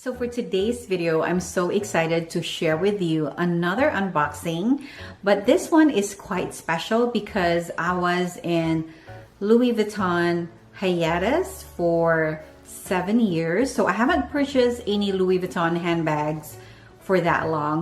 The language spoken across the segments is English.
So for today's video, I'm so excited to share with you another unboxing, but this one is quite special because I was in Louis Vuitton hiatus for 7 years. So I haven't purchased any Louis Vuitton handbags for that long.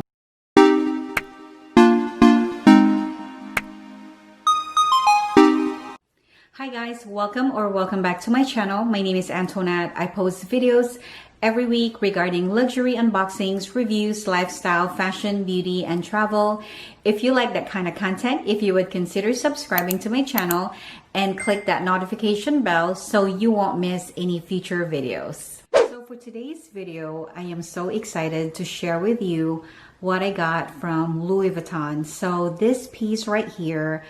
Hi guys, welcome back to my channel. My name is Antoinette. I post videos every week regarding luxury unboxings, reviews, lifestyle, fashion, beauty, and travel. If you like that kind of content, if you would consider subscribing to my channel and click that notification bell so you won't miss any future videos. So for today's video, I am so excited to share with you what I got from Louis Vuitton. So this piece right here,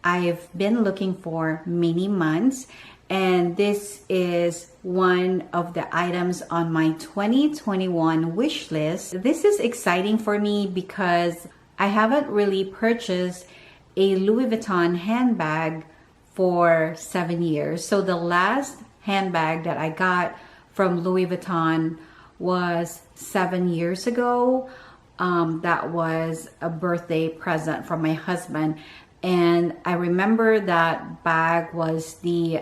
I've been looking for many months, and this is one of the items on my 2021 wish list. This is exciting for me because I haven't really purchased a Louis Vuitton handbag for 7 years. So the last handbag that I got from Louis Vuitton was 7 years ago. That was a birthday present from my husband. And I remember that bag was the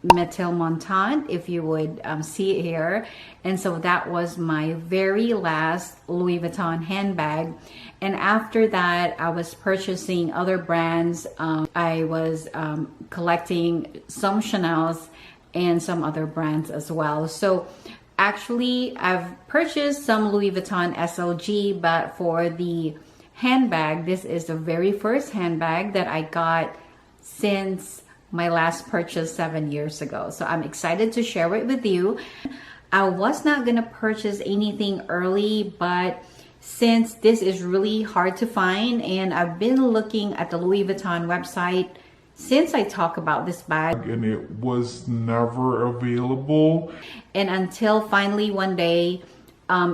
Metal Montant, if you would see it here. And so that was my very last Louis Vuitton handbag. And after that, I was purchasing other brands. I was collecting some Chanel's and some other brands as well. So actually, I've purchased some Louis Vuitton SLG, but for the handbag, this is the very first handbag that I got since my last purchase 7 years ago. So I'm excited to share it with you. I was not gonna purchase anything early, but since this is really hard to find, and I've been looking at the Louis Vuitton website since I talk about this bag, and it was never available. And until finally one day,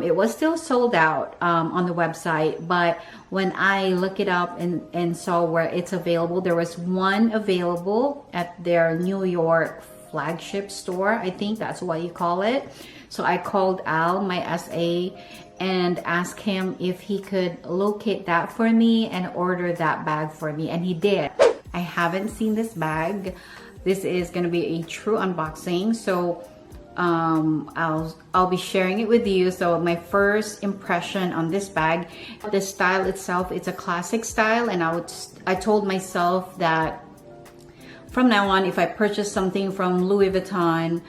it was still sold out on the website, but when I look it up and saw where it's available, there was one available at their New York flagship store. I think that's what you call it. So I called Al, my SA, and asked him if he could locate that for me and order that bag for me, and he did. I haven't seen this bag. This is going to be a true unboxing, so I'll be sharing it with you. So my first impression on this bag, the style itself, it's a classic style, and I told myself that from now on, if I purchase something from Louis Vuitton,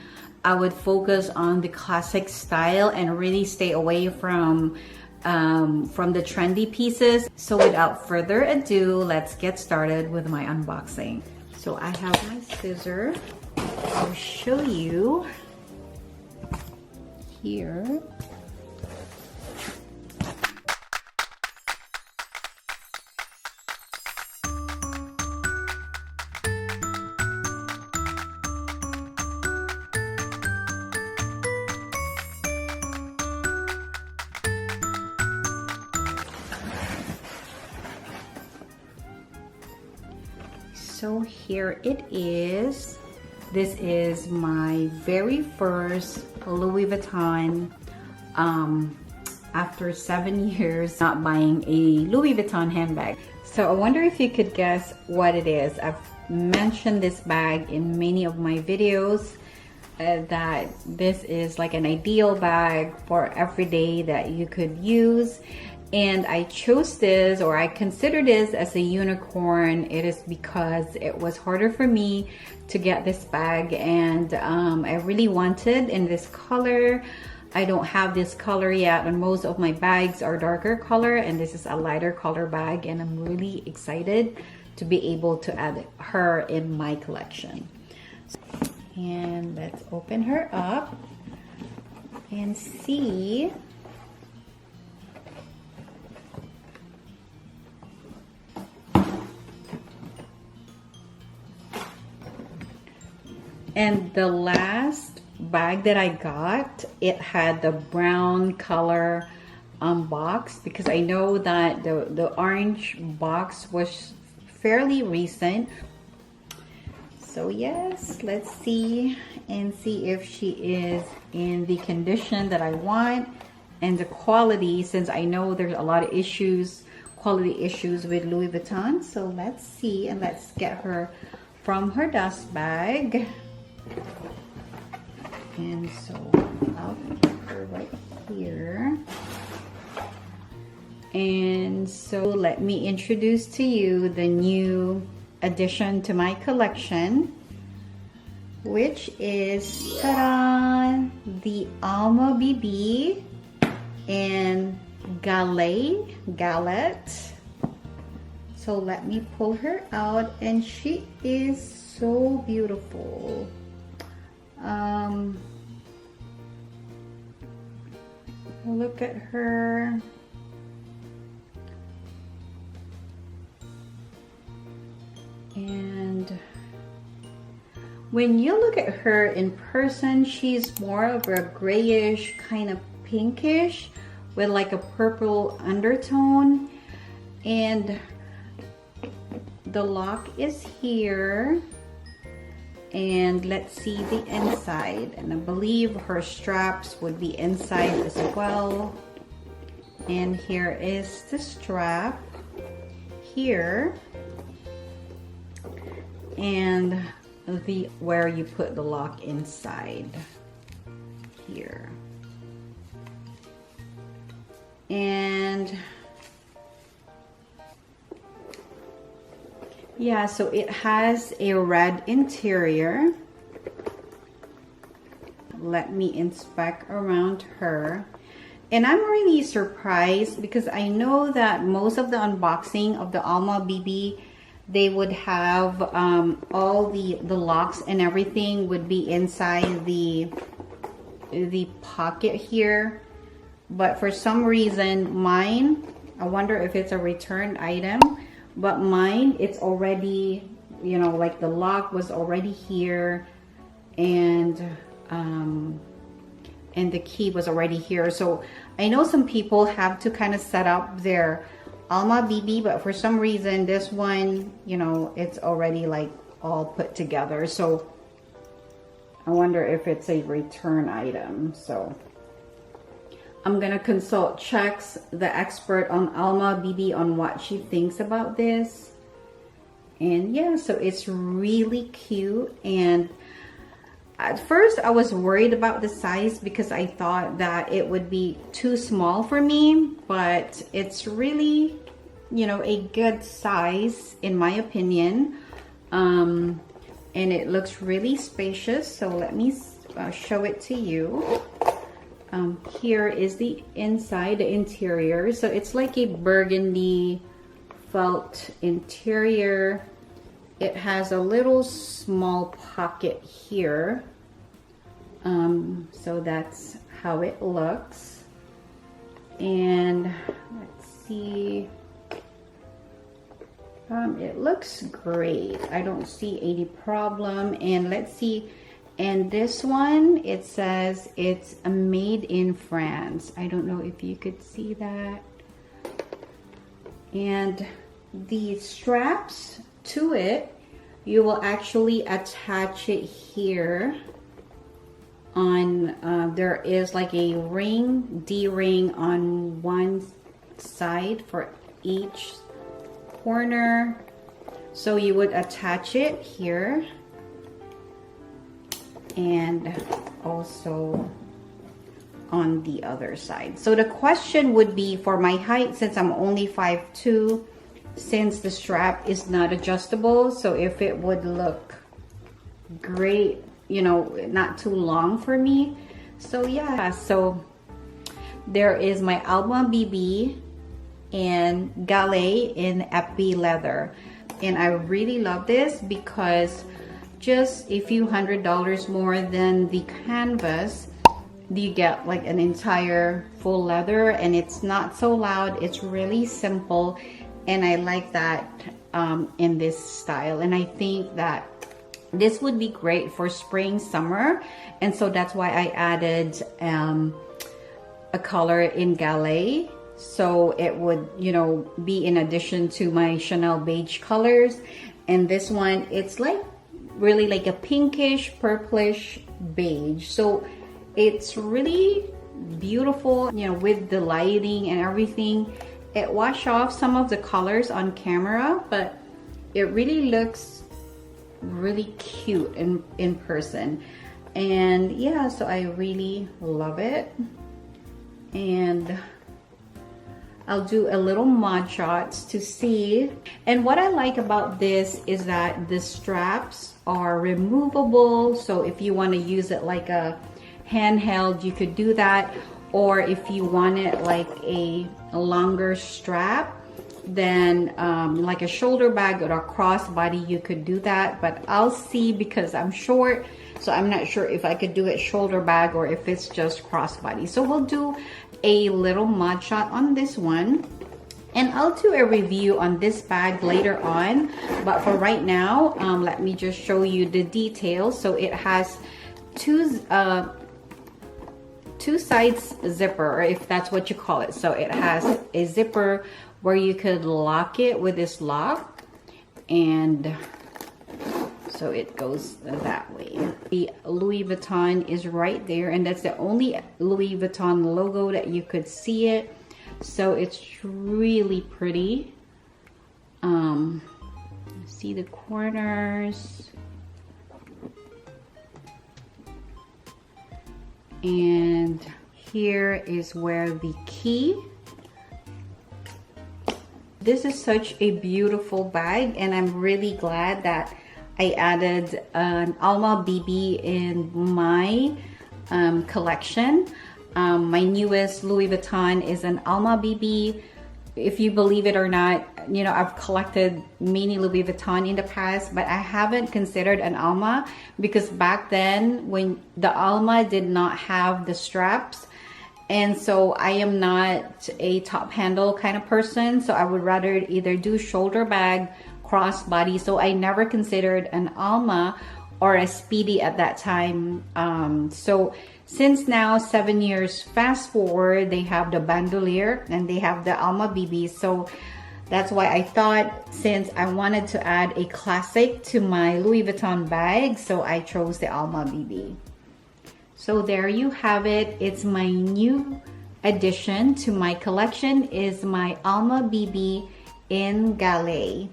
I would focus on the classic style and really stay away from the trendy pieces. So without further ado, let's get started with my unboxing. So I have my scissors. I'll show you here. So here it is. This is my very first Louis Vuitton after 7 years not buying a Louis Vuitton handbag. So I wonder if you could guess what it is. I've mentioned this bag in many of my videos, that this is like an ideal bag for every day that you could use. And I chose this, or I consider this as a unicorn. It is because it was harder for me to get this bag, and I really wanted in this color. I don't have this color yet, and most of my bags are darker color, and this is a lighter color bag, and I'm really excited to be able to add her in my collection. And let's open her up and see. And the last bag that I got, it had the brown color box, because I know that the orange box was fairly recent. So yes, let's see and see if she is in the condition that I want and the quality, since I know there's a lot of issues, quality issues with Louis Vuitton. So let's see, and let's get her from her dust bag. And so I'll put her right here. And so let me introduce to you the new addition to my collection, which is, ta-da, the Alma BB and galet. So let me pull her out, and she is so beautiful. Look at her. And when you look at her in person, she's more of a grayish, kind of pinkish with like a purple undertone. And the lock is here. And let's see the inside. And I believe her straps would be inside as well. And here is the strap here. And the where you put the lock inside here. And yeah, so it has a red interior. Let me inspect around her. And I'm really surprised because I know that most of the unboxing of the Alma BB, they would have all the locks and everything would be inside the pocket here. But for some reason, mine, I wonder if it's a returned item, but mine, it's already, you know, like the lock was already here, and the key was already here. So I know some people have to kind of set up their Alma BB, but for some reason this one, you know, it's already like all put together. So I wonder if it's a return item. So I'm gonna consult Chex, the expert on Alma BB, on what she thinks about this. And yeah, so it's really cute. And at first I was worried about the size because I thought that it would be too small for me, but it's really, you know, a good size in my opinion. And it looks really spacious. So let me show it to you. Here is the inside, the interior. So it's like a burgundy felt interior. It has a little small pocket here. So that's how it looks. And let's see. It looks great. I don't see any problem. And let's see. And this one, it says it's made in France. I don't know if you could see that. And the straps to it, you will actually attach it here on, there is like a ring, D-ring on one side for each corner. So you would attach it here. And also on the other side. So the question would be, for my height, since I'm only 5'2", since the strap is not adjustable, so if it would look great, you know, not too long for me. So yeah, so there is my Alma BB and galet in epi leather. And I really love this because just a few $100s more than the canvas, you get like an entire full leather, and it's not so loud. It's really simple, and I like that in this style. And I think that this would be great for spring, summer, and so that's why I added a color in galet, so it would, you know, be in addition to my Chanel beige colors. And this one, it's like, really like a pinkish purplish beige. So it's really beautiful, you know, with the lighting and everything. It washed off some of the colors on camera, but it really looks really cute in person. And yeah, so I really love it. And I'll do a little mod shots to see. And what I like about this is that the straps are removable. So if you want to use it like a handheld, you could do that. Or if you want it like a longer strap, then like a shoulder bag or a crossbody, you could do that. But I'll see, because I'm short, so I'm not sure if I could do it shoulder bag or if it's just crossbody. So we'll do a little mod shot on this one, and I'll do a review on this bag later on. But for right now, let me just show you the details. So it has two sides zipper, or if that's what you call it. So it has a zipper where you could lock it with this lock, and so it goes that way. The Louis Vuitton is right there, and that's the only Louis Vuitton logo that you could see it. So it's really pretty. See the corners. And here is where the key. This is such a beautiful bag, and I'm really glad that I added an Alma BB in my collection. My newest Louis Vuitton is an Alma BB. If you believe it or not, you know, I've collected many Louis Vuitton in the past, but I haven't considered an Alma, because back then when the Alma did not have the straps, and so I am not a top handle kind of person, so I would rather either do shoulder bag, crossbody. So I never considered an Alma or a Speedy at that time. So since now 7 years fast forward, they have the bandolier and they have the Alma BB. So that's why I thought, since I wanted to add a classic to my Louis Vuitton bag, so I chose the Alma BB. So there you have it. It's my new addition to my collection, is my Alma BB in galet.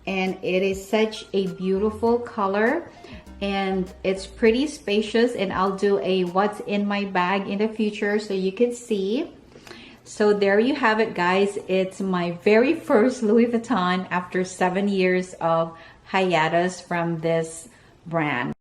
And it is such a beautiful color, and it's pretty spacious, and I'll do a what's in my bag in the future so you can see. So there you have it, guys. It's my very first Louis Vuitton after 7 years of hiatus from this brand.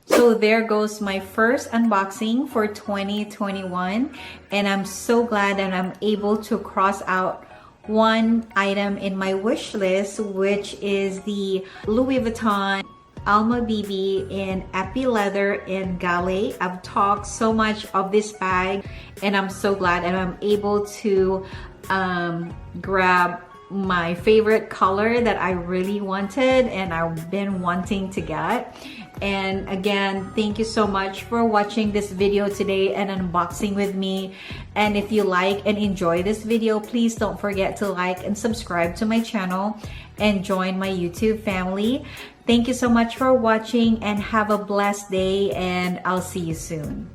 So there goes my first unboxing for 2021, and I'm so glad that I'm able to cross out one item in my wish list, which is the Louis Vuitton Alma BB in epi leather in galet. I've talked so much of this bag, and I'm so glad that I'm able to grab my favorite color that I really wanted and I've been wanting to get. And again, thank you so much for watching this video today and unboxing with me. And if you like and enjoy this video, please don't forget to like and subscribe to my channel and join my YouTube family. Thank you so much for watching, and have a blessed day, and I'll see you soon.